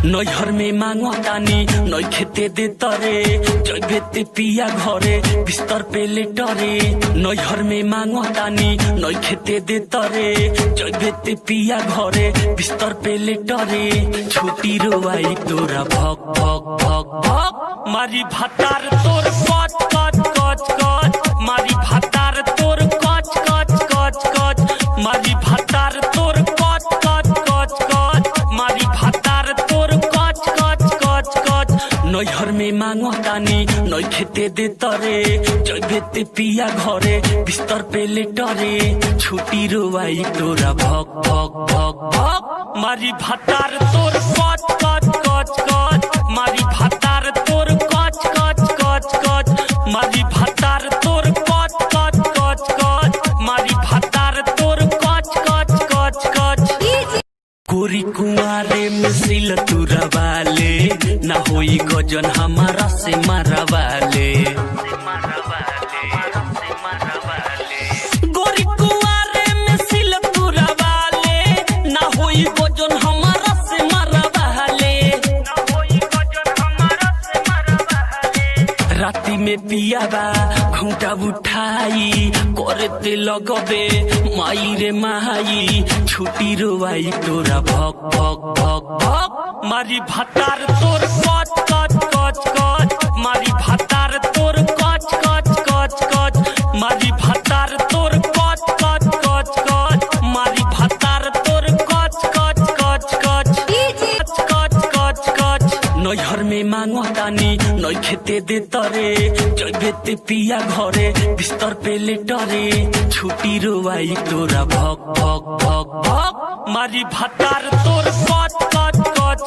नैहर में मांगो तानी नई खेते दे तरे जैबेते पिया घरे बिस्तर पे लेटरे। नैहर में मांगो तानी नई खेते दे तरे जैबेते पिया घरे बिस्तर पे लेटरे। छुट्टी रोवाई तोरा भक भक भक भक मारी भातार तोर कच कच कच कच मारी भातार तोर कच कच कच कच मारी भातार तोर कच कच कच कच मारी भातार तोर कच कच कच कच। नैहर में मांगो तानी नई खेते दे तरे जैबेते पिया घरे बिस्तर पे लेटरे। छुट्टी रोवाई तोरा भक भक भक भक मारी भातार तोर कच कच कच कच मारी भातार तोर कच कच कच कच मारी भातार तोर कच कच कच कच मारी भातार तोर कच कच कच कच। कोरी कुआरे में सिल तुरा वाले ना होई गजन हमारा से मारा वाले। गोरी कुआरे में सिल तुरा वाले ना होई गजन हमारा से मारा वाले। राती में पिया बा घूंटा उठाई करते लगबे माई रे माई। छुट्टी रोवाई तोरा भक भक भक भक मारी भातार तोर कच कच कच कच मारी भातार तोर कच कच कच कच मारी भातार तोर कच कच कच कच मारी भातार तोर कच कच कच कच कच कच कच। नैहर में मांगो तानी नई खेते दे तरे जैबेते पिया घरे बिस्तर पे लेटरे। छुट्टी रोवाई तोरा भक भक भक भक मारी भातार तोर कच कच कच